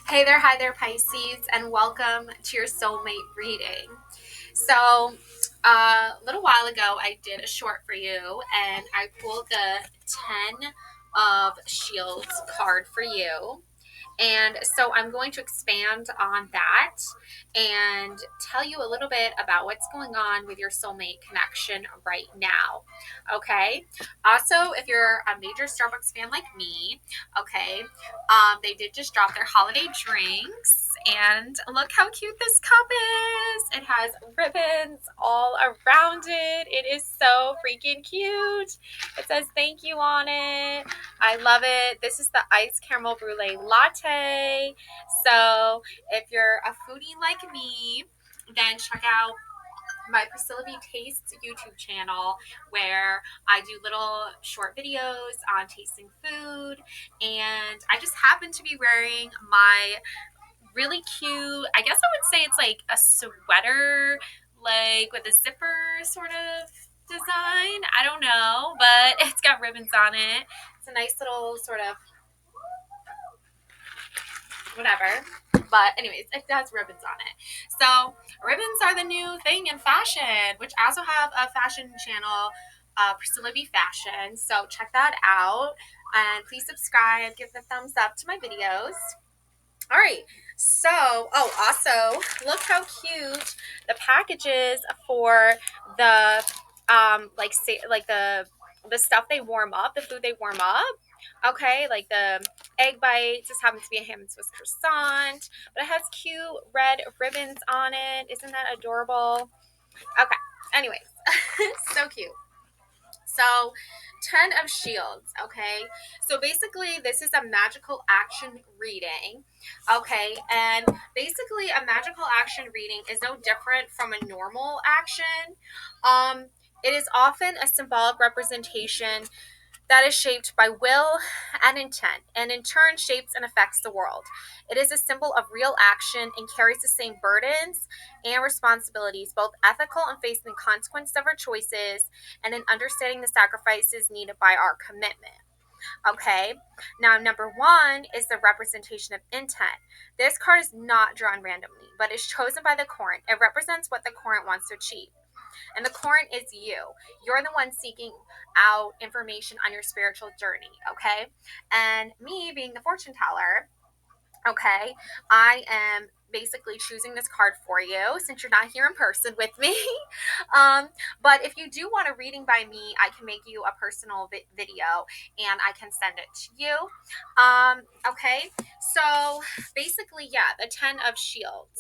Hey there, hi there, Pisces, and welcome to your soulmate reading. So, a little while ago, I did a short for you, and I pulled the 10 of Shields card for you. And so I'm going to expand on that and tell you a little bit about what's going on with your soulmate connection right now. Okay. Also, if you're a major Starbucks fan like me, okay, they did just drop their holiday drinks. And look how cute this cup is. It has ribbons all around it. It is so freaking cute. It says thank you on it. I love it. This is the iced caramel brulee latte. So if you're a foodie like me, then check out my Priscilla B Tastes YouTube channel where I do little short videos on tasting food. And I just happen to be wearing my really cute, I guess I would say it's like a sweater, like with a zipper sort of design. I don't know, but it's got ribbons on it. It's a nice little sort of whatever. But anyways, it has ribbons on it. So ribbons are the new thing in fashion, which I also have a fashion channel, Priscilla B Fashion. So check that out. And please subscribe, give the thumbs up to my videos. All right. So, also, look how cute the packages for the the stuff they warm up, the food they warm up. Okay, like the egg bites. This happens to be a ham and Swiss croissant, but it has cute red ribbons on it. Isn't that adorable? Okay. Anyways, so cute. So, 10 of Shields, okay? So, basically, this is a magical action reading, okay? And basically, a magical action reading is no different from a normal action. Um, it is often a symbolic representation that is shaped by will and intent, and in turn shapes and affects the world. It is a symbol of real action and carries the same burdens and responsibilities, both ethical and facing the consequences of our choices, and in understanding the sacrifices needed by our commitment. Okay, now number one is the representation of intent. This card is not drawn randomly, but is chosen by the current. It represents what the current wants to achieve. And the current is you. You're the one seeking out information on your spiritual journey, okay? And me being the fortune teller, okay, I am basically choosing this card for you since you're not here in person with me. um, but if you do want a reading by me, I can make you a personal video and I can send it to you. Okay, so basically, yeah, the 10 of Shields.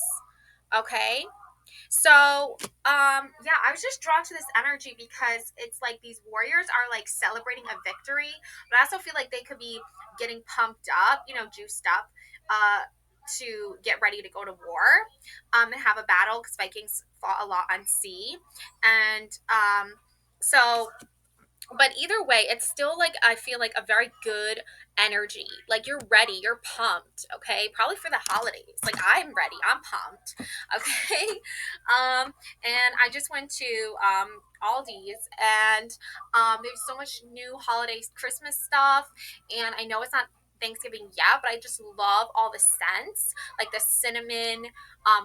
Okay, so, yeah, I was just drawn to this energy because it's like these warriors are like celebrating a victory, but I also feel like they could be getting pumped up, juiced up, to get ready to go to war, and have a battle because Vikings fought a lot on sea, and so but either way, it's still like I feel like a very good energy. Like you're ready, you're pumped, okay? Probably for the holidays. Like I'm ready, I'm pumped, okay? And I just went to Aldi's, and there's so much new holidays, Christmas stuff, and I know it's not Thanksgiving yet, but I just love all the scents, like the cinnamon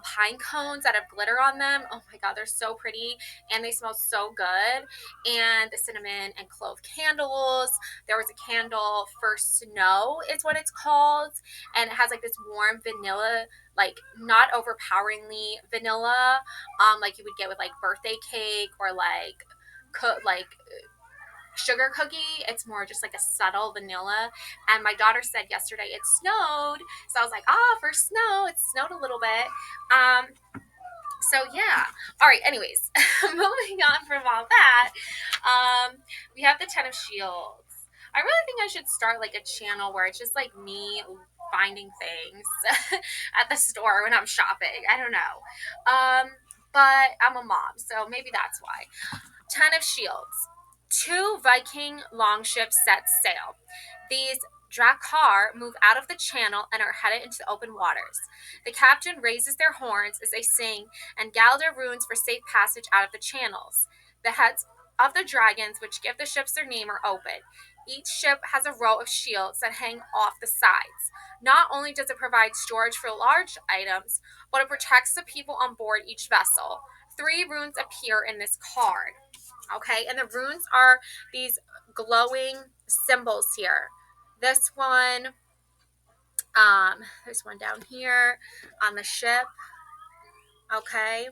pine cones that have glitter on them. Oh my god, they're so pretty and they smell so good. And the cinnamon and clove candles. There was a candle for snow, is what it's called, and it has like this warm vanilla, like not overpoweringly vanilla, like you would get with like birthday cake or like sugar cookie. It's more just like a subtle vanilla. And my daughter said yesterday it snowed, so I was like, for snow, it snowed a little bit. So yeah. All right. Anyways, moving on from all that, we have the 10 of Shields. I really think I should start like a channel where it's just like me finding things at the store when I'm shopping. I don't know. But I'm a mom, so maybe that's why. 10 of Shields. Two Viking longships set sail. These Drakkar move out of the channel and are headed into the open waters. The captain raises their horns as they sing, and Galder runes for safe passage out of the channels. The heads of the dragons, which give the ships their name, are open. Each ship has a row of shields that hang off the sides. Not only does it provide storage for large items, but it protects the people on board each vessel. 3 runes appear in this card. Okay, and the runes are these glowing symbols here. This one, there's one down here on the ship. Okay,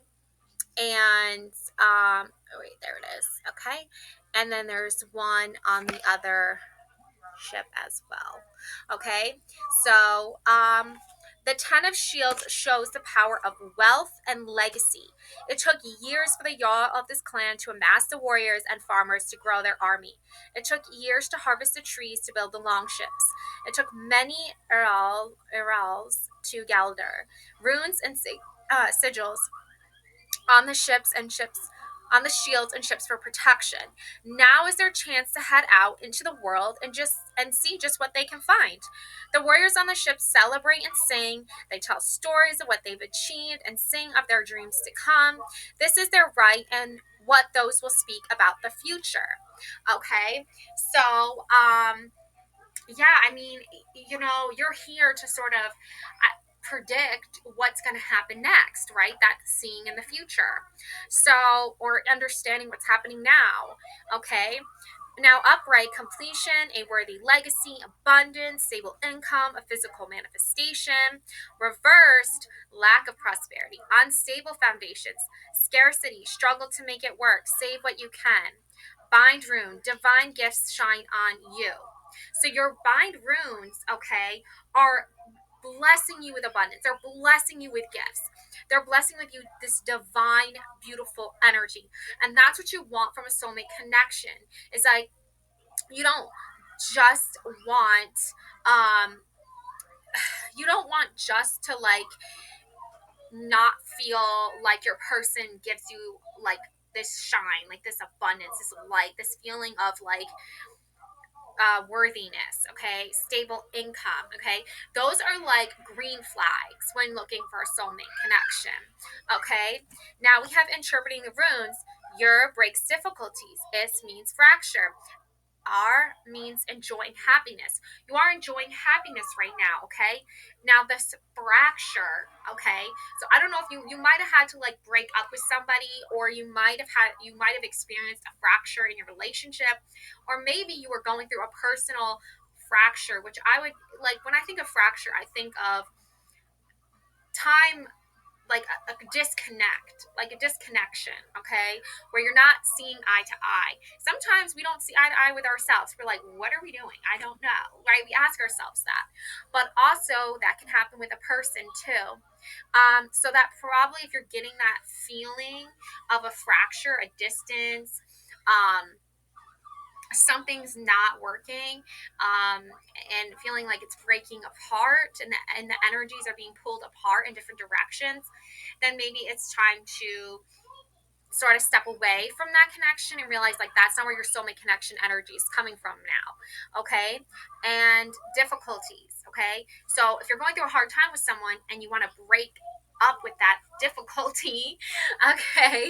and oh wait, there it is. Okay, and then there's one on the other ship as well. Okay, so the Ten of Shields shows the power of wealth and legacy. It took years for the Yaw of this clan to amass the warriors and farmers to grow their army. It took years to harvest the trees to build the longships. It took many Irals to gather runes and sigils on the shields and ships for protection. Now is their chance to head out into the world and see just what they can find. The warriors on the ships celebrate and sing. They tell stories of what they've achieved and sing of their dreams to come. This is their right and what those will speak about the future. Okay, so yeah, I mean, you're here to sort of predict what's going to happen next, right? That's seeing in the future. So, or understanding what's happening now, okay? Now, upright, completion, a worthy legacy, abundance, stable income, a physical manifestation. Reversed, lack of prosperity, unstable foundations, scarcity, struggle to make it work, save what you can. Bind rune, divine gifts shine on you. So your bind runes, okay, are blessing you with abundance. They're blessing you with gifts. They're blessing with you this divine, beautiful energy. And that's what you want from a soulmate connection. Is like you don't just want you don't want just to like not feel like your person gives you like this shine, like this abundance, this light, this feeling of like worthiness, okay, stable income, okay. Those are like green flags when looking for a soulmate connection, okay. Now we have interpreting the runes. Your breaks difficulties. Is means fracture. R means enjoying happiness. You are enjoying happiness right now, okay? Now this fracture, okay? So I don't know if you might have had to like break up with somebody, or you might have experienced a fracture in your relationship, or maybe you were going through a personal fracture, which I would like when I think of fracture, I think of time, like a disconnect, like a disconnection, okay, where you're not seeing eye to eye. Sometimes we don't see eye to eye with ourselves. We're like, what are we doing? I don't know, right? We ask ourselves that. But also that can happen with a person too. So that probably if you're getting that feeling of a fracture, a distance, something's not working, and feeling like it's breaking apart, and the energies are being pulled apart in different directions, then maybe it's time to sort of step away from that connection and realize like that's not where your soulmate connection energy is coming from now, okay. And difficulties, okay, so if you're going through a hard time with someone and you want to break up with that difficulty, okay,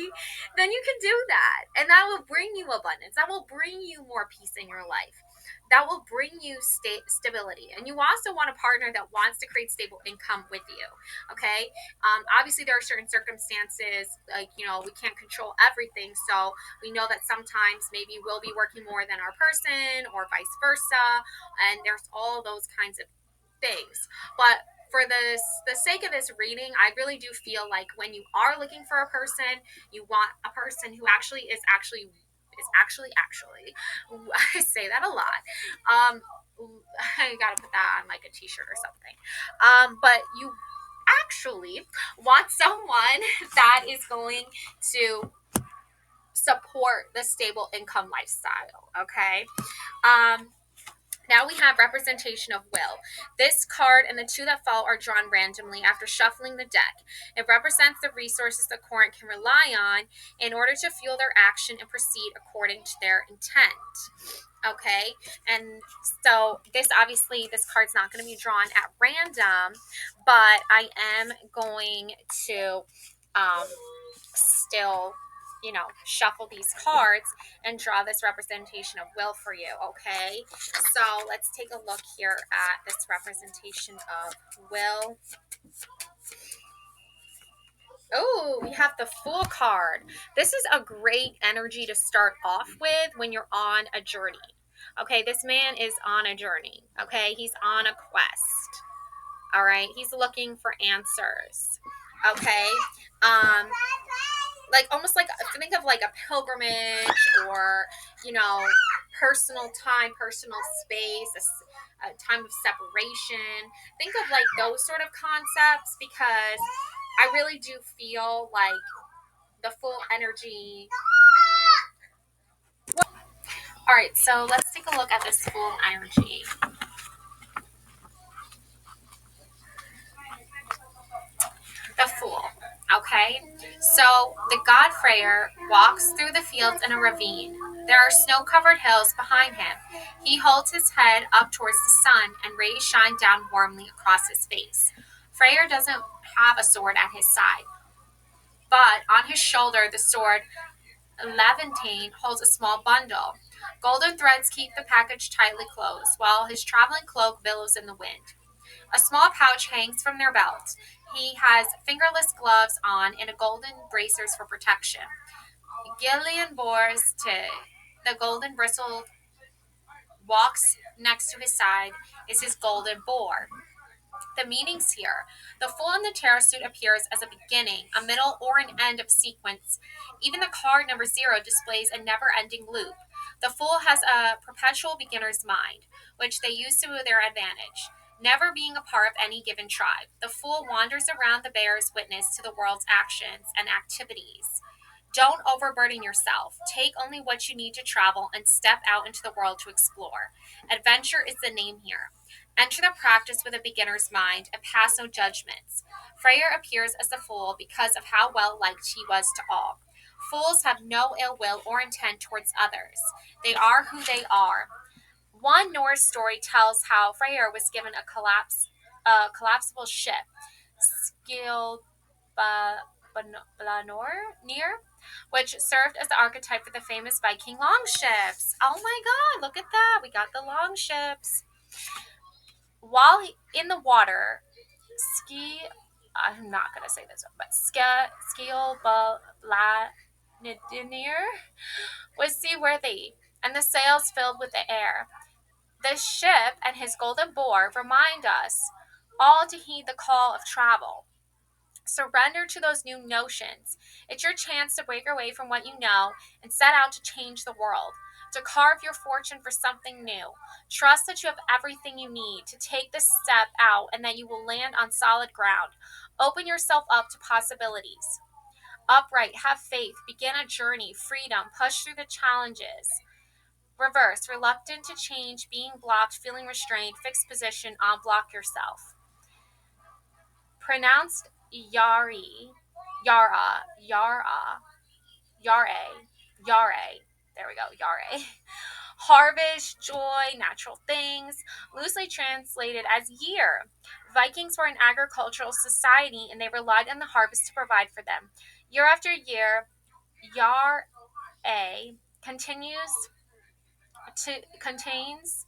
then you can do that, and that will bring you abundance, that will bring you more peace in your life, that will bring you stability. And you also want a partner that wants to create stable income with you, okay. Obviously there are certain circumstances, like we can't control everything, so we know that sometimes maybe we'll be working more than our person or vice versa, and there's all those kinds of things. But for the sake of this reading, I really do feel like when you are looking for a person, you want a person who actually I say that a lot. I gotta put that on like a t-shirt or something. But you actually want someone that is going to support the stable income lifestyle, okay. Now we have representation of will. This card and the two that fall are drawn randomly after shuffling the deck. It represents the resources the client can rely on in order to fuel their action and proceed according to their intent. Okay, and so this card's not going to be drawn at random, but I am going to still shuffle these cards and draw this representation of will for you, okay? So let's take a look here at this representation of will. Oh, we have the Fool card. This is a great energy to start off with when you're on a journey. Okay, this man is on a journey. Okay, he's on a quest. All right, he's looking for answers. Okay, um, like almost like think of like a pilgrimage or personal time, personal space, a time of separation. Think of like those sort of concepts because I really do feel like the full energy. All right, so let's take a look at this full energy. The Fool. Okay, so the god Freyr walks through the fields in a ravine. There are snow-covered hills behind him. He holds his head up towards the sun, and rays shine down warmly across his face. Freyr doesn't have a sword at his side, but on his shoulder, the sword Levantine holds a small bundle. Golden threads keep the package tightly closed, while his traveling cloak billows in the wind. A small pouch hangs from their belt. He has fingerless gloves on and a golden bracers for protection. Gillian Bors to the golden bristled walks next to his side is his golden boar. The meanings here. The Fool in the tarot suit appears as a beginning, a middle, or an end of sequence. Even the card number 0 displays a never ending loop. The Fool has a perpetual beginner's mind, which they use to their advantage, never being a part of any given tribe. The Fool wanders around the bear's witness to the world's actions and activities. Don't overburden yourself. Take only what you need to travel and step out into the world to explore. Adventure is the name here. Enter the practice with a beginner's mind and pass no judgments. Freyr appears as the Fool because of how well liked he was to all. Fools have no ill will or intent towards others. They are who they are. One Norse story tells how Freyr was given a collapsible ship, Skilblanor, near, which served as the archetype for the famous Viking longships. Oh my god, look at that. We got the longships. While in the water, ski. I'm not gonna say this one, but Skilblanir was seaworthy, and the sails filled with the air. The ship and his golden boar remind us all to heed the call of travel. Surrender to those new notions. It's your chance to break away from what you know and set out to change the world, to carve your fortune for something new. Trust that you have everything you need to take this step out and that you will land on solid ground. Open yourself up to possibilities. Upright, have faith, begin a journey, freedom, push through the challenges. Reverse, reluctant to change, being blocked, feeling restrained, fixed position, unblock yourself. Pronounced Yari, Yara, Yara, Yare, Yare. There we go, Yare. Harvest, joy, natural things, loosely translated as year. Vikings were an agricultural society and they relied on the harvest to provide for them. Year after year, Yar A contains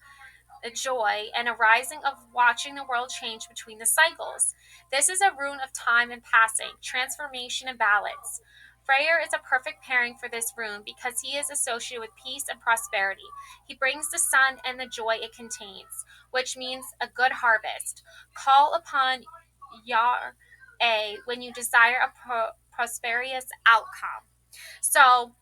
a joy and a rising of watching the world change between the cycles. This is a rune of time and passing, transformation and balance. Freyr is a perfect pairing for this rune because he is associated with peace and prosperity. He brings the sun and the joy it contains, which means a good harvest. Call upon Yar A when you desire a prosperous outcome. So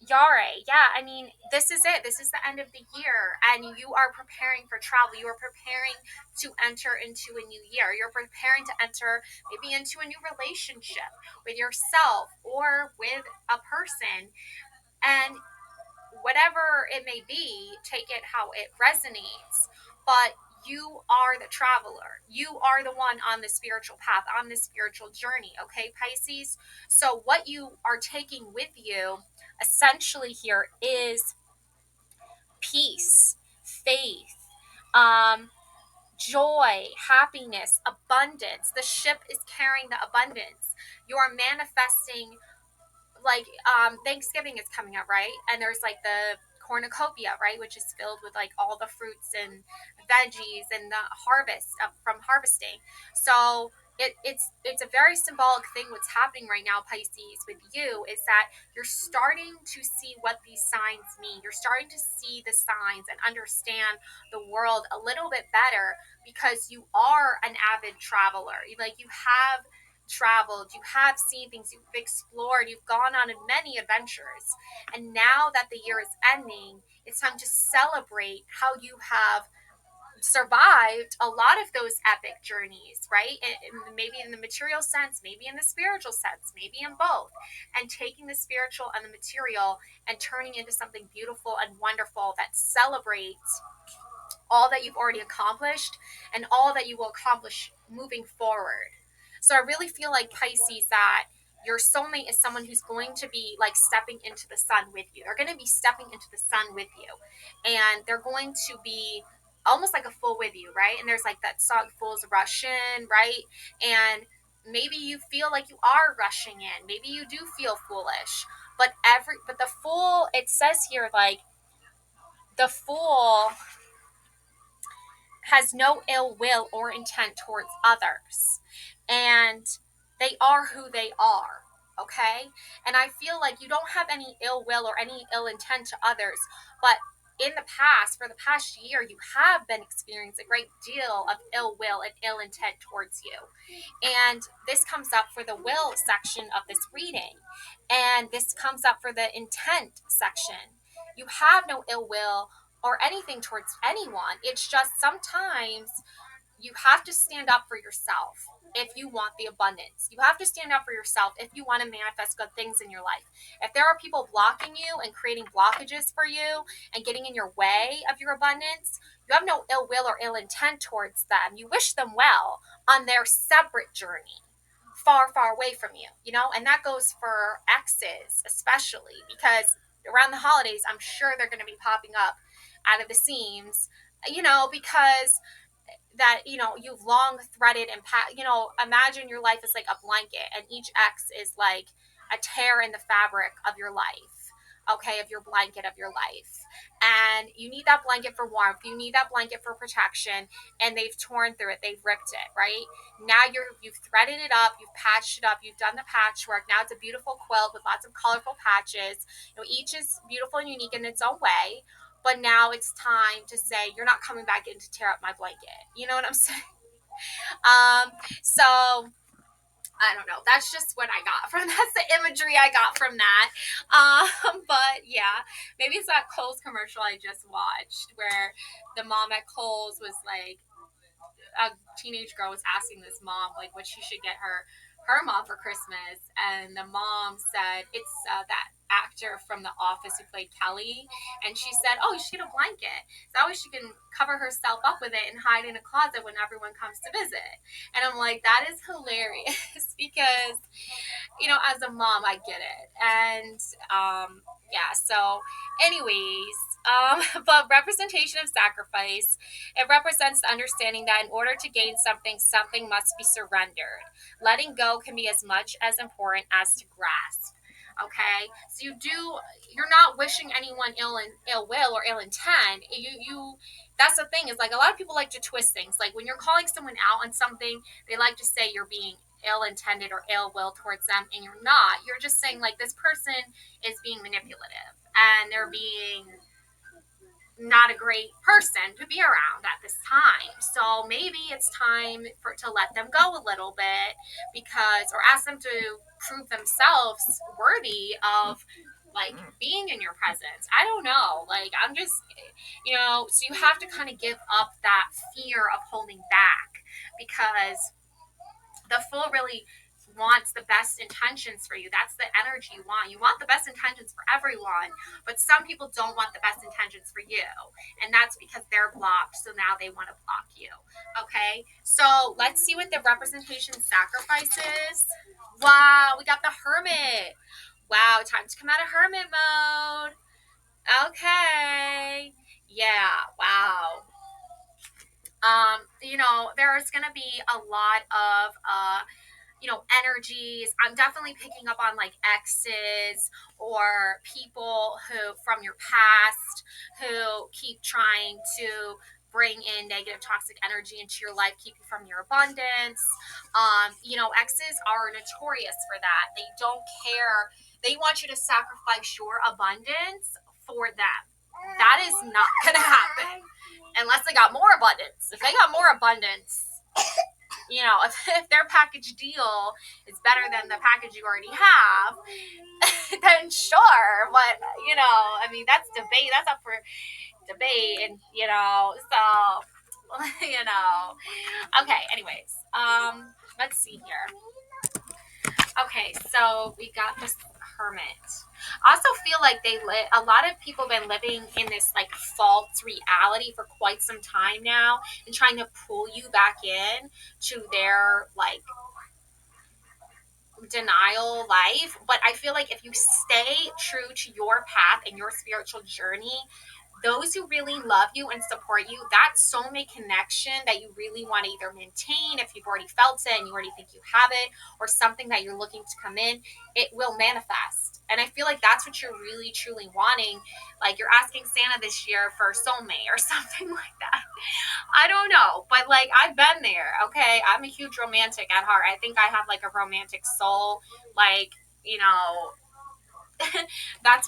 Yare, yeah, I mean, this is it. This is the end of the year, and you are preparing for travel. You are preparing to enter into a new year. You're preparing to enter maybe into a new relationship with yourself or with a person. And whatever it may be, take it how it resonates. But you are the traveler. You are the one on the spiritual path, on the spiritual journey, okay, Pisces? So, what you are taking with you essentially here is peace, faith, joy, happiness, abundance. The ship is carrying the abundance. You are manifesting like Thanksgiving is coming up, right? And there's like the cornucopia, right, which is filled with like all the fruits and veggies and the harvest from harvesting. So it's a very symbolic thing. What's happening right now, Pisces, with you is that you're starting to see what these signs mean. You're starting to see the signs and understand the world a little bit better because you are an avid traveler. Like you have traveled, you have seen things, you've explored, you've gone on many adventures. And now that the year is ending, it's time to celebrate how you have survived a lot of those epic journeys, right? Maybe in the material sense, maybe in the spiritual sense, maybe in both. And taking the spiritual and the material and turning into something beautiful and wonderful that celebrates all that you've already accomplished and all that you will accomplish moving forward. So I really feel like, Pisces, that your soulmate is someone who's going to be like stepping into the sun with you. They're going to be stepping into the sun with you. And they're going to be almost like a fool with you, right? And there's like that song, Fools Rush In, right? And maybe you feel like you are rushing in. Maybe you do feel foolish. But the fool, it says here, like, the fool has no ill will or intent towards others. And they are who they are. Okay? And I feel like you don't have any ill will or any ill intent to others, but in the past, for the past year, you have been experiencing a great deal of ill will and ill intent towards you. And this comes up for the will section of this reading. And this comes up for the intent section. You have no ill will or anything towards anyone. It's just sometimes you have to stand up for yourself if you want the abundance. You have to stand up for yourself if you want to manifest good things in your life. If there are people blocking you and creating blockages for you and getting in your way of your abundance, you have no ill will or ill intent towards them. You wish them well on their separate journey, far, far away from you, and that goes for exes, especially because around the holidays, I'm sure they're going to be popping up out of the seams, because that you've long threaded and imagine your life is like a blanket and each ex is like a tear in the fabric of your life, okay, of your blanket of your life, and you need that blanket for warmth, you need that blanket for protection, and they've torn through it, they've ripped it, right? Now you've threaded it up, you've patched it up, you've done the patchwork. Now it's a beautiful quilt with lots of colorful patches. Each is beautiful and unique in its own way, but now it's time to say, you're not coming back in to tear up my blanket. You know what I'm saying? So I don't know. That's just what I got from that's the imagery I got from that. But yeah, maybe it's that Kohl's commercial I just watched where the mom at Kohl's was like, a teenage girl was asking this mom like what she should get her mom for Christmas, and the mom said it's that actor from The Office who played Kelly, and she said, "Oh, you should get a blanket. So that way she can cover herself up with it and hide in a closet when everyone comes to visit." And I'm like, that is hilarious because as a mom, I get it, and yeah. So, anyways, but representation of sacrifice, it represents the understanding that in order to gain something, something must be surrendered. Letting go can be as much as important as to grasp. Okay, so you're not wishing anyone ill will or ill intent. You that's the thing, is like a lot of people like to twist things. Like when you're calling someone out on something, they like to say you're being ill intended or ill will towards them, and you're not. You're just saying like this person is being manipulative and they're being not a great person to be around at this time. So maybe it's time to let them go a little bit, because, or ask them to prove themselves worthy of like being in your presence. I don't know. Like I'm just, so you have to kind of give up that fear of holding back, because the fool really wants the best intentions for you. That's the energy you want. You want the best intentions for everyone, but some people don't want the best intentions for you. And that's because they're blocked. So now they want to block you. Okay. So let's see what the representation sacrifice is. Wow. We got the Hermit. Wow. Time to come out of hermit mode. Okay. Yeah. Wow. There's going to be a lot of, energies. I'm definitely picking up on like exes or people who from your past who keep trying to bring in negative toxic energy into your life, keep you from your abundance. Exes are notorious for that. They don't care. They want you to sacrifice your abundance for them. That is not going to happen unless they got more abundance. If they got more abundance, if their package deal is better than the package you already have, then sure. But, that's debate. That's up for debate. And, so, okay, anyways, let's see here. Okay, so we got this hermit. I also feel like a lot of people have been living in this like false reality for quite some time now and trying to pull you back in to their like denial life. But I feel like if you stay true to your path and your spiritual journey, those who really love you and support you, that soulmate connection that you really want to either maintain if you've already felt it and you already think you have it, or something that you're looking to come in, it will manifest. And I feel like that's what you're really truly wanting. Like you're asking Santa this year for a soulmate or something like that. I don't know, but like I've been there. Okay, I'm a huge romantic at heart. I think I have like a romantic soul. Like, that's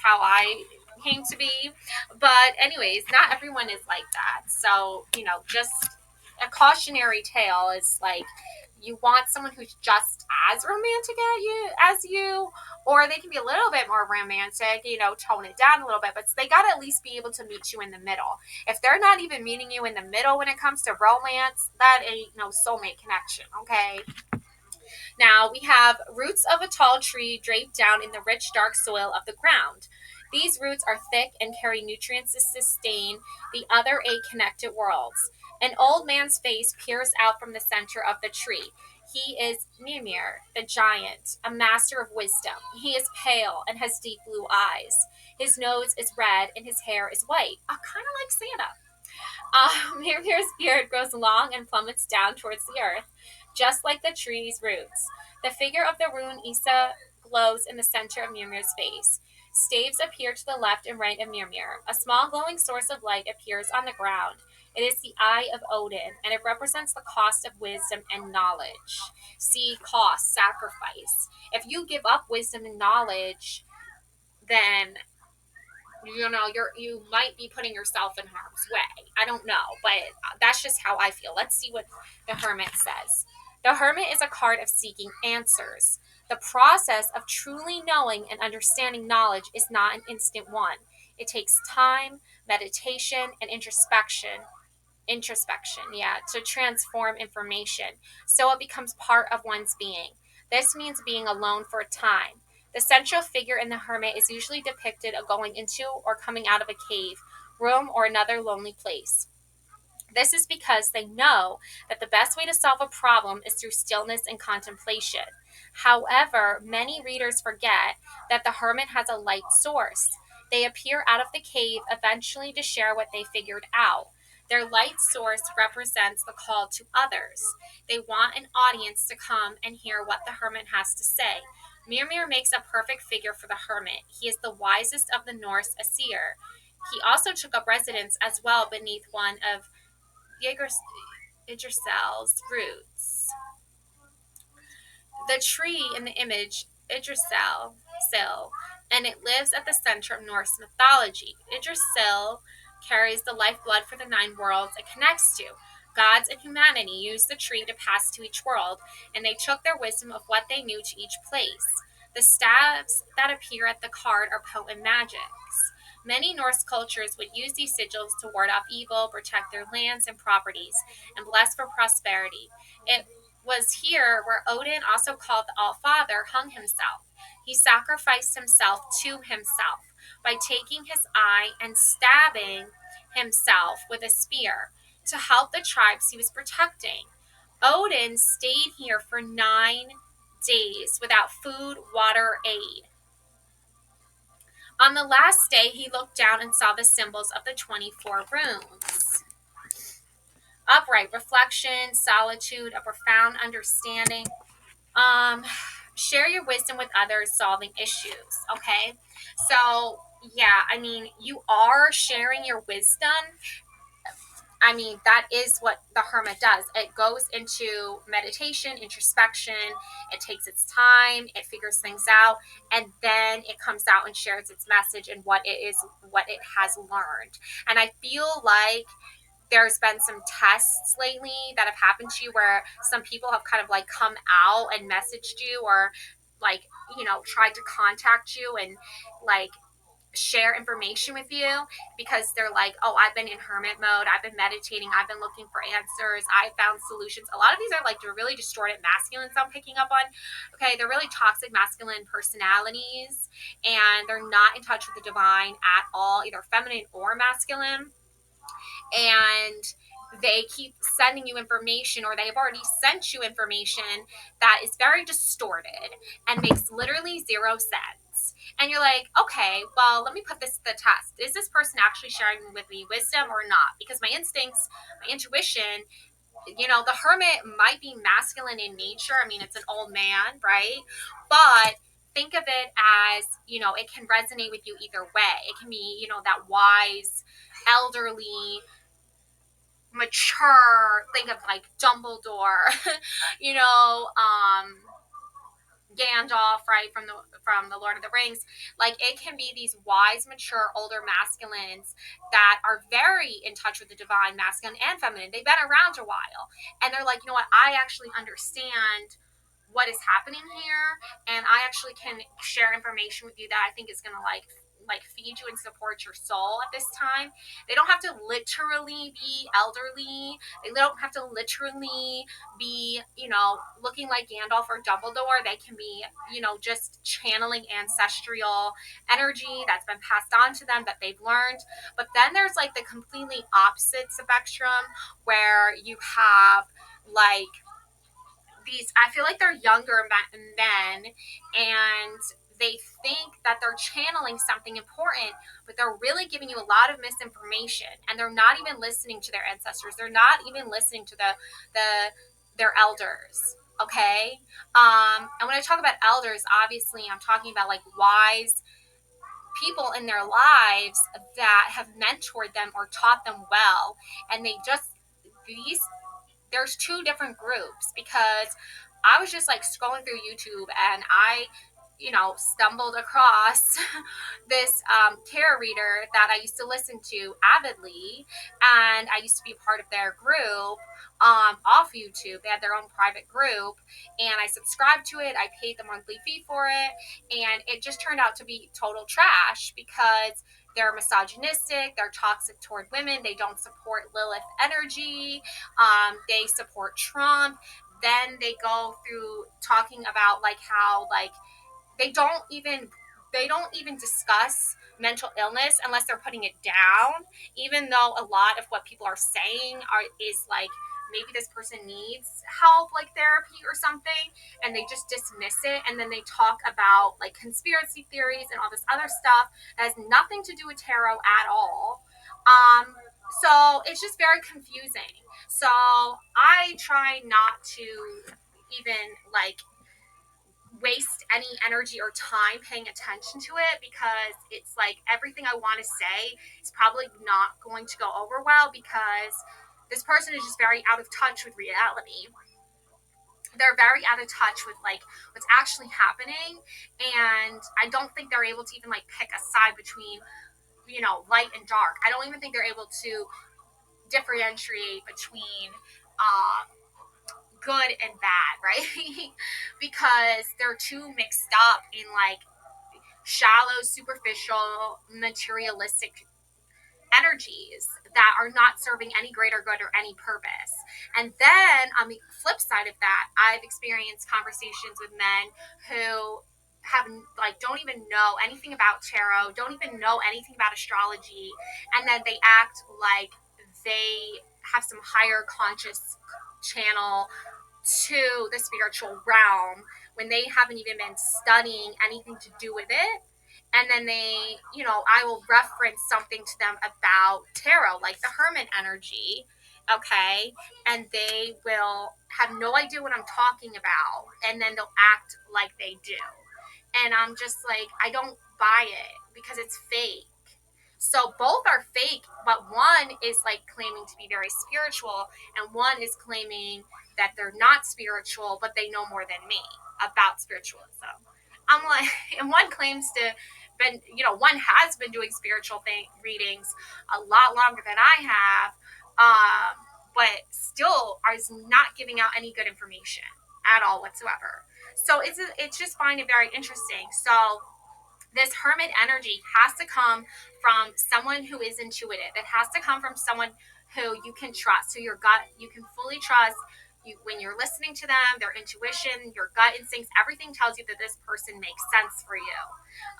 how I came to be. But anyways, not everyone is like that. So, just a cautionary tale is like you want someone who's just as romantic as you, or they can be a little bit more romantic, tone it down a little bit, but they got to at least be able to meet you in the middle. If they're not even meeting you in the middle when it comes to romance, that ain't no soulmate connection, okay? Now we have roots of a tall tree draped down in the rich, dark soil of the ground. These roots are thick and carry nutrients to sustain the other 8 connected worlds. An old man's face peers out from the center of the tree. He is Mimir, the giant, a master of wisdom. He is pale and has deep blue eyes. His nose is red and his hair is white, kind of like Santa. Mirmir's beard grows long and plummets down towards the earth, just like the tree's roots. The figure of the rune Isa glows in the center of Mirmir's face. Staves appear to the left and right of Mirmir. A small glowing source of light appears on the ground. It is the eye of Odin, and it represents the cost of wisdom and knowledge. See, cost, sacrifice. If you give up wisdom and knowledge, then you might be putting yourself in harm's way. I don't know, but that's just how I feel. Let's see what the hermit says. The hermit is a card of seeking answers. The process of truly knowing and understanding knowledge is not an instant one. It takes time, meditation, and introspection, to transform information so it becomes part of one's being. This means being alone for a time. The central figure in the hermit is usually depicted of going into or coming out of a cave, room, or another lonely place. This is because they know that the best way to solve a problem is through stillness and contemplation. However, many readers forget that the hermit has a light source. They appear out of the cave eventually to share what they figured out. Their light source represents the call to others. They want an audience to come and hear what the hermit has to say. Mimir makes a perfect figure for the hermit. He is the wisest of the Norse Aesir. He also took up residence as well beneath one of Yggdrasil's roots. The tree in the image, Yggdrasil, and it lives at the center of Norse mythology. Yggdrasil carries the lifeblood for the 9 worlds it connects to. Gods and humanity used the tree to pass to each world, and they took their wisdom of what they knew to each place. The staves that appear at the card are potent magics. Many Norse cultures would use these sigils to ward off evil, protect their lands and properties, and bless for prosperity. It was here where Odin, also called the All-Father, hung himself. He sacrificed himself to himself by taking his eye and stabbing himself with a spear to help the tribes he was protecting. Odin stayed here for 9 days without food, water, or aid. On the last day, he looked down and saw the symbols of the 24 runes. Upright, reflection, solitude, a profound understanding. Um, Share your wisdom with others, solving issues. Okay, so yeah, I mean, you are sharing your wisdom. I mean, that is what the hermit does. It goes into meditation, introspection. It takes its time, it figures things out, and then it comes out and shares its message and what it is, what it has learned. And I feel like there's been some tests lately that have happened to you where some people have kind of like come out and messaged you, or like, tried to contact you and like share information with you, because they're like, oh, I've been in hermit mode, I've been meditating, I've been looking for answers, I found solutions. A lot of these are like really distorted masculines I'm picking up on. Okay, they're really toxic masculine personalities, and they're not in touch with the divine at all, either feminine or masculine. And they keep sending you information, or they've already sent you information that is very distorted and makes literally zero sense. And you're like, okay, well, let me put this to the test. Is this person actually sharing with me wisdom or not? Because my instincts, my intuition, the hermit might be masculine in nature. I mean, it's an old man, right? But think of it as, it can resonate with you either way. It can be, that wise, elderly, mature, think of like Dumbledore, you know, Gandalf, right, from the Lord of the Rings. Like, it can be these wise, mature, older masculines that are very in touch with the divine, masculine and feminine. They've been around a while, and they're like, you know what, I actually understand what is happening here, and I actually can share information with you that I think is going to like feed you and support your soul at this time. They don't have to literally be elderly. They don't have to literally be, looking like Gandalf or Dumbledore. They can be, just channeling ancestral energy that's been passed on to them that they've learned. But then there's like the completely opposite spectrum, where you have like these, I feel like they're younger men, and they think that they're channeling something important, but they're really giving you a lot of misinformation, and they're not even listening to their ancestors. They're not even listening to their elders. Okay. And when I talk about elders, obviously I'm talking about like wise people in their lives that have mentored them or taught them well. And these there's two different groups, because I was just like scrolling through YouTube, and I, stumbled across this tarot reader that I used to listen to avidly, and I used to be part of their group off YouTube. They had their own private group, and I subscribed to it. I paid the monthly fee for it, and it just turned out to be total trash, because they're misogynistic, they're toxic toward women, they don't support Lilith energy, they support Trump. Then they go through talking about like how like they don't even discuss mental illness unless they're putting it down, even though a lot of what people are saying is like, maybe this person needs help, like therapy or something, and they just dismiss it. And then they talk about like conspiracy theories and all this other stuff that has nothing to do with tarot at all. So it's just very confusing. So I try not to even like waste any energy or time paying attention to it, because it's like everything I want to say is probably not going to go over well, because this person is just very out of touch with reality. They're very out of touch with like what's actually happening, and I don't think they're able to even like pick a side between, light and dark. I don't even think they're able to differentiate between good and bad, right? Because they're too mixed up in like shallow, superficial, materialistic energies that are not serving any greater good or any purpose. And then on the flip side of that, I've experienced conversations with men who have like don't even know anything about tarot, don't even know anything about astrology, and then they act like they have some higher conscious channel to the spiritual realm when they haven't even been studying anything to do with it. And then they, I will reference something to them about tarot, like the hermit energy, okay, and they will have no idea what I'm talking about, and then they'll act like they do. And I'm just like, I don't buy it because it's fake. So both are fake, but one is like claiming to be very spiritual, and one is claiming that they're not spiritual, but they know more than me about spiritualism. I'm like, and one claims to been, one has been doing spiritual readings a lot longer than I have, but still is not giving out any good information at all whatsoever. So it's just find it very interesting. So this hermit energy has to come from someone who is intuitive. It has to come from someone who you can trust, who your gut you can fully trust. When you're listening to them, their intuition, your gut instincts, everything tells you that this person makes sense for you.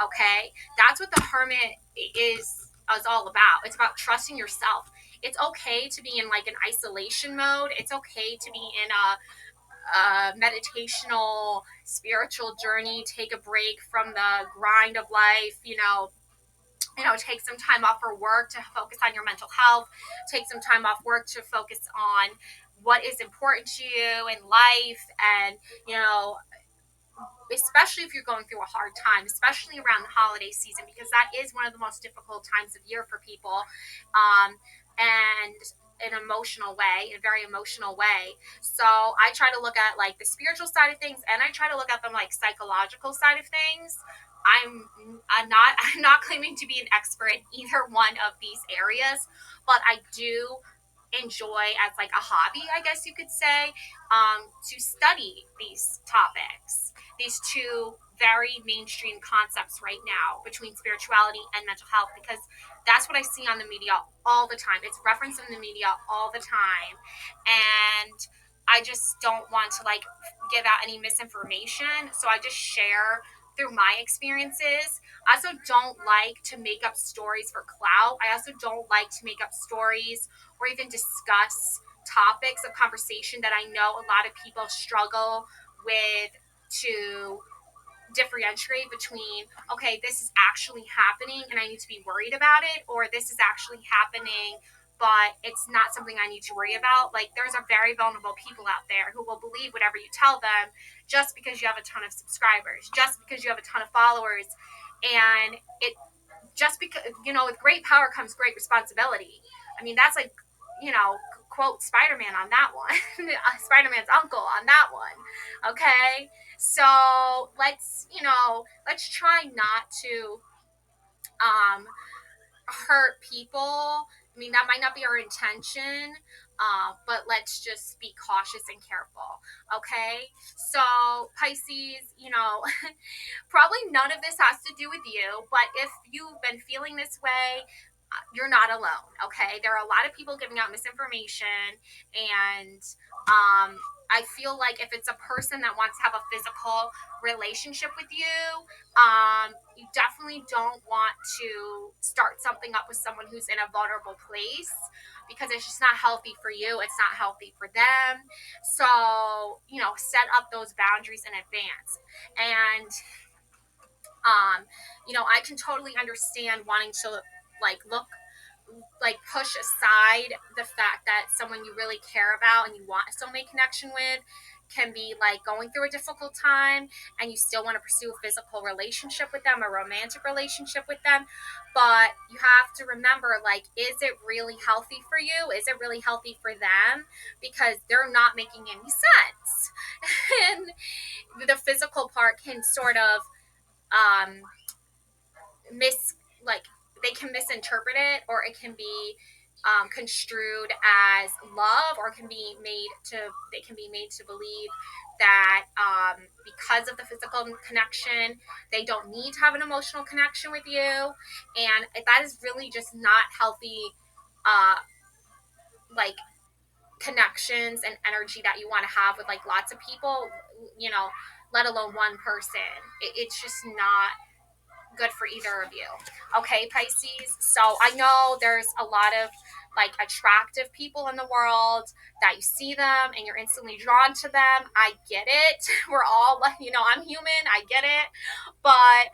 Okay, that's what the hermit is all about. It's about trusting yourself. It's okay to be in like an isolation mode. It's okay to be in a meditational spiritual journey, take a break from the grind of life, take some time off for work to focus on your mental health, take some time off work to focus on what is important to you in life, and especially if you're going through a hard time, especially around the holiday season, because that is one of the most difficult times of year for people, and an emotional way, in a very emotional way. So I try to look at like the spiritual side of things, and I try to look at them like psychological side of things. I'm not claiming to be an expert in either one of these areas, but I do enjoy as like a hobby, I guess you could say, to study these topics, these two very mainstream concepts right now between spirituality and mental health, because that's what I see on the media all the time. It's referenced in the media all the time, and I just don't want to like give out any misinformation, so I just share through my experiences. I also don't like to make up stories for clout. I also don't like to make up stories or even discuss topics of conversation that I know a lot of people struggle with, to differentiate between, okay, this is actually happening and I need to be worried about it, or this is actually happening but it's not something I need to worry about. Like, there's a very vulnerable people out there who will believe whatever you tell them just because you have a ton of subscribers, just because you have a ton of followers. And it just because, with great power comes great responsibility. I mean, that's like, quote Spider-Man on that one. Spider-Man's uncle on that one. Okay. So let's try not to hurt people. I mean, that might not be our intention, but let's just be cautious and careful. Okay. So Pisces, probably none of this has to do with you, but if you've been feeling this way, you're not alone. Okay, there are a lot of people giving out misinformation, and I feel like if it's a person that wants to have a physical relationship with you definitely don't want to start something up with someone who's in a vulnerable place, because it's just not healthy for you, it's not healthy for them. So set up those boundaries in advance. And I can totally understand wanting to push aside the fact that someone you really care about and you want a soulmate connection with can be like going through a difficult time, and you still want to pursue a physical relationship with them, a romantic relationship with them. But you have to remember, like, is it really healthy for you? Is it really healthy for them? Because they're not making any sense. And the physical part can sort of um, mis like they can misinterpret it, or it can be construed as love, or they can be made to believe that because of the physical connection, they don't need to have an emotional connection with you, and that is really just not healthy. Like, connections and energy that you want to have with like lots of people, let alone one person. It's just not good for either of you. Okay, Pisces. So I know there's a lot of like attractive people in the world that you see them and you're instantly drawn to them. I get it. We're all like, I'm human. I get it. But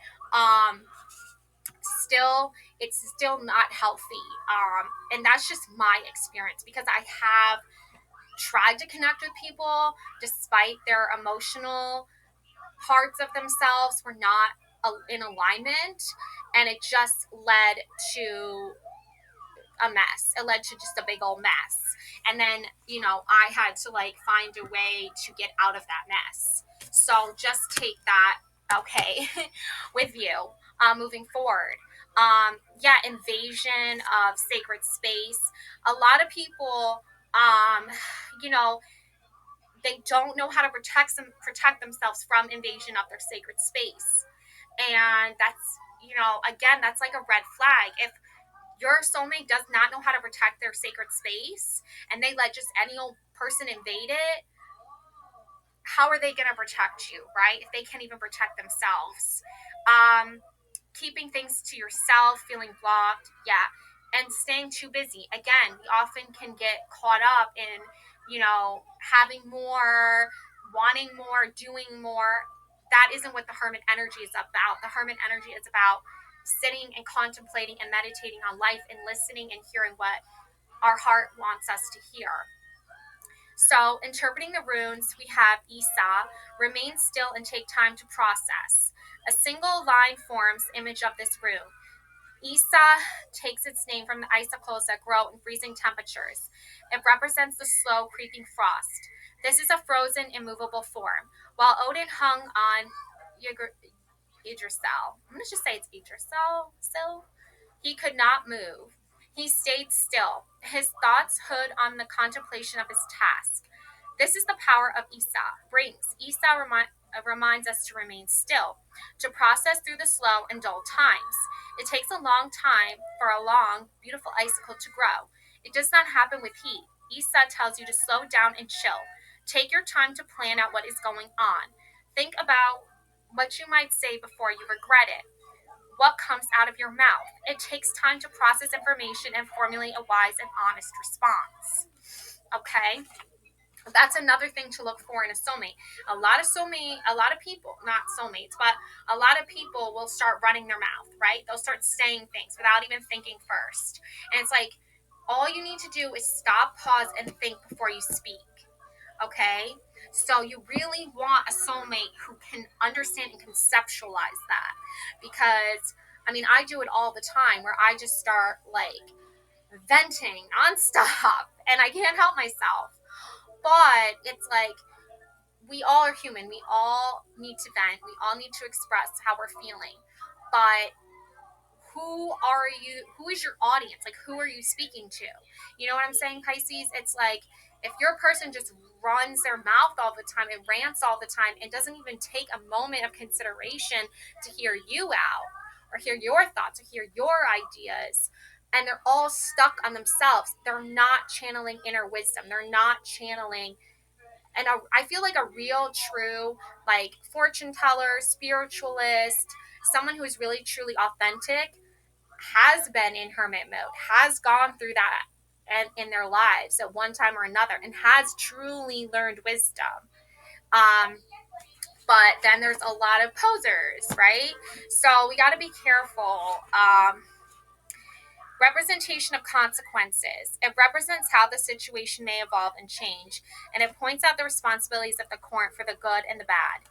it's still not healthy. And that's just my experience, because I have tried to connect with people despite their emotional parts of themselves were not in alignment, and it just led to a mess. It led to just a big old mess. And then, I had to like find a way to get out of that mess. So just take that, okay, with you moving forward. Yeah, invasion of sacred space. A lot of people, um, you know, they don't know how to protect themselves from invasion of their sacred space. And that's, again, that's like a red flag. If your soulmate does not know how to protect their sacred space and they let just any old person invade it, how are they going to protect you, right? If they can't even protect themselves. Keeping things to yourself, feeling blocked, yeah, and staying too busy. Again, we often can get caught up in, having more, wanting more, doing more. That isn't what the hermit energy is about. The hermit energy is about sitting and contemplating and meditating on life and listening and hearing what our heart wants us to hear. So, interpreting the runes, we have Isa, remain still and take time to process. A single line forms the image of this rune. Isa takes its name from the icicles that grow in freezing temperatures. It represents the slow, creeping frost. This is a frozen, immovable form. While Odin hung on Yggdrasil, I'm going to just say it's Yggdrasil, he could not move. He stayed still, his thoughts hood on the contemplation of his task. This is the power of Isa. Isa reminds us to remain still, to process through the slow and dull times. It takes a long time for a long, beautiful icicle to grow. It does not happen with heat. Isa tells you to slow down and chill. Take your time to plan out what is going on. Think about what you might say before you regret it. What comes out of your mouth. It takes time to process information and formulate a wise and honest response. Okay? That's another thing to look for in a soulmate. A lot of people, not soulmates, but a lot of people will start running their mouth, right? They'll start saying things without even thinking first. And it's like, all you need to do is stop, pause, and think before you speak. Okay? So you really want a soulmate who can understand and conceptualize that. Because, I do it all the time where I just start like venting nonstop and I can't help myself. But it's like, we all are human. We all need to vent. We all need to express how we're feeling. But who is your audience? Like, who are you speaking to? You know what I'm saying, Pisces? It's like, if your person just runs their mouth all the time and rants all the time and doesn't even take a moment of consideration to hear you out or hear your thoughts or hear your ideas, and they're all stuck on themselves, they're not channeling inner wisdom. They're not channeling. And I feel like a real, true, like, fortune teller, spiritualist, someone who is really, truly authentic, has been in hermit mode, has gone through that and in their lives at one time or another, and has truly learned wisdom. But then there's a lot of posers, right? So we got to be careful. Representation of consequences. It represents how the situation may evolve and change, and it points out the responsibilities of the current for the good and the bad.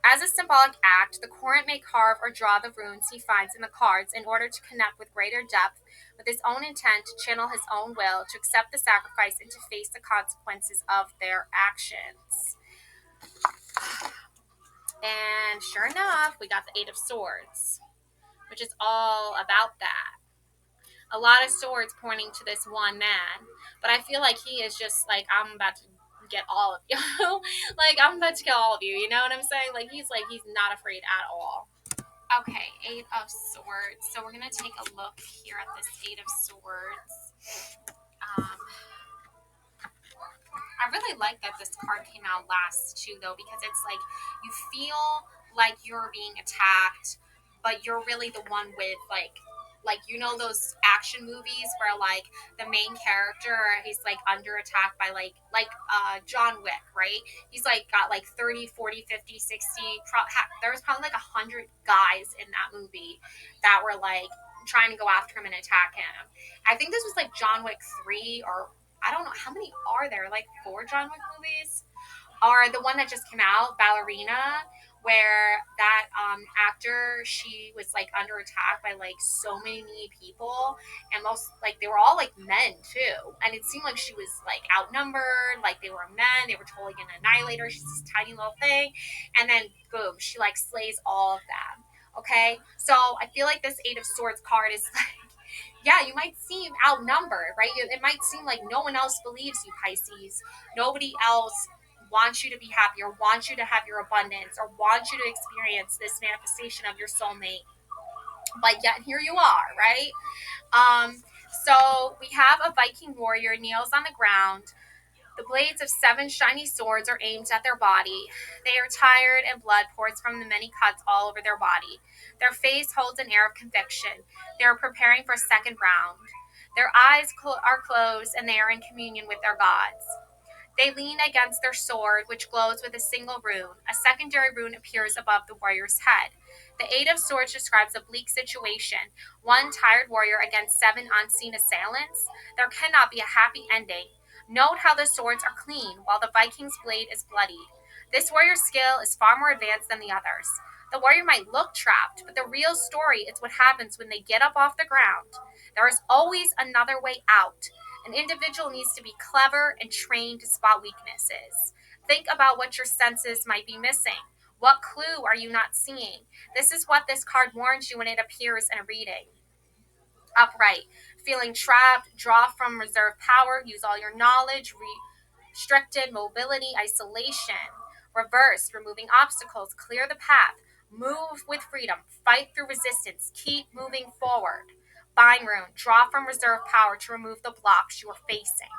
As a symbolic act, the current may carve or draw the runes he finds in the cards in order to connect with greater depth with his own intent, to channel his own will, to accept the sacrifice, and to face the consequences of their actions. And sure enough, we got the Eight of Swords, which is all about that. A lot of swords pointing to this one man, but I feel like he is just like, I'm about to get all of you. Like, I'm about to kill all of you, you know what I'm saying? Like, he's not afraid at all. Okay, Eight of Swords. So we're gonna take a look here at this Eight of Swords. I really like that this card came out last too, though, because it's like, you feel like you're being attacked, but you're really the one with, like, like, you know, those action movies where like the main character, he's like under attack by John Wick, right? He's like got like 30, 40, 50, 60. There was probably like 100 guys in that movie that were like trying to go after him and attack him. I think this was like John Wick 3, or I don't know how many are there, like 4 John Wick movies, or the one that just came out, Ballerina, where that actor, she was like under attack by like so many people, and most like they were all like men too, and it seemed like she was like outnumbered, like they were men, they were totally gonna annihilate her. She's this tiny little thing, and then boom, she like slays all of them. Okay, so I feel like this Eight of Swords card is like, yeah, you might seem outnumbered, right? It might seem like no one else believes you, Pisces. Nobody else wants you to be happy, or wants you to have your abundance, or wants you to experience this manifestation of your soulmate. But yet here you are, right? So we have a Viking warrior kneels on the ground. The blades of 7 shiny swords are aimed at their body. They are tired, and blood pours from the many cuts all over their body. Their face holds an air of conviction. They are preparing for a second round. Their eyes are closed, and they are in communion with their gods. They lean against their sword, which glows with a single rune. A secondary rune appears above the warrior's head. The Eight of Swords describes a bleak situation. One tired warrior against 7 unseen assailants. There cannot be a happy ending. Note how the swords are clean, while the Viking's blade is bloodied. This warrior's skill is far more advanced than the others. The warrior might look trapped, but the real story is what happens when they get up off the ground. There is always another way out. An individual needs to be clever and trained to spot weaknesses. Think about what your senses might be missing. What clue are you not seeing? This is what this card warns you when it appears in a reading. Upright. Feeling trapped, draw from reserve power, use all your knowledge, restricted mobility, isolation. Reverse, removing obstacles, clear the path, move with freedom, fight through resistance, keep moving forward. Bind rune, draw from reserve power to remove the blocks you are facing.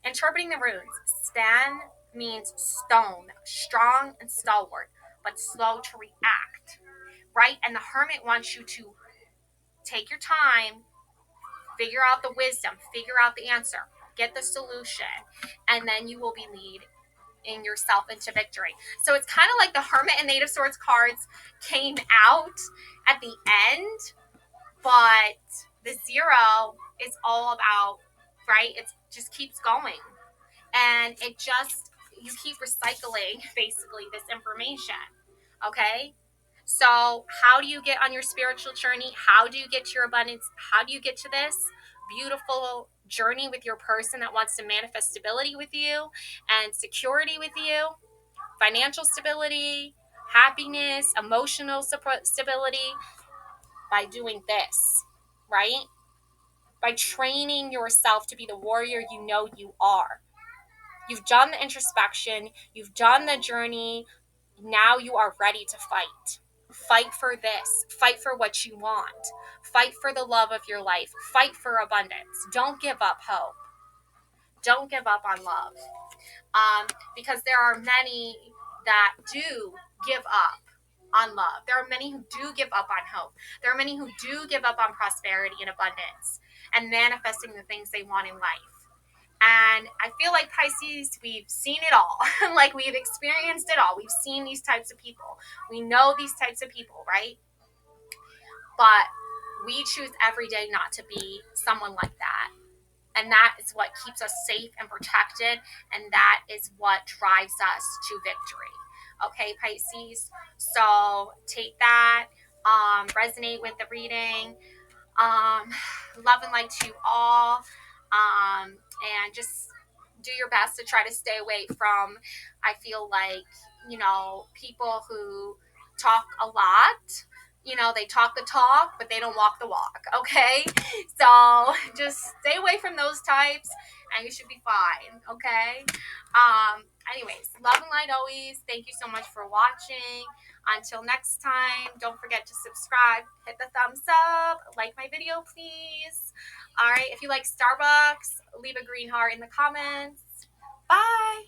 Interpreting the runes, Stan means stone, strong and stalwart, but slow to react, right? And the Hermit wants you to take your time, figure out the wisdom, figure out the answer, get the solution, and then you will be leading yourself into victory. So it's kind of like the Hermit and Eight of Swords cards came out at the end, but the Zero is all about, right? It just keeps going. And it just, you keep recycling basically this information. Okay? So, how do you get on your spiritual journey? How do you get to your abundance? How do you get to this beautiful journey with your person that wants to manifest stability with you and security with you, financial stability, happiness, emotional stability? By doing this, right? By training yourself to be the warrior you know you are. You've done the introspection, you've done the journey. Now you are ready to fight. Fight for this. Fight for what you want. Fight for the love of your life. Fight for abundance. Don't give up hope. Don't give up on love. Because there are many that do give up on love. There are many who do give up on hope. There are many who do give up on prosperity and abundance and manifesting the things they want in life. And I feel like Pisces, we've seen it all. Like, we've experienced it all. We've seen these types of people. We know these types of people, right? But we choose every day not to be someone like that. And that is what keeps us safe and protected. And that is what drives us to victory. Okay, Pisces? So take that. Resonate with the reading. Love and light to you all. And just do your best to try to stay away from, I feel like, people who talk a lot. They talk the talk, but they don't walk the walk, okay? So just stay away from those types, and you should be fine, okay? Anyways, love and light always. Thank you so much for watching. Until next time, don't forget to subscribe, hit the thumbs up, like my video, please. All right, if you like Starbucks, leave a green heart in the comments. Bye.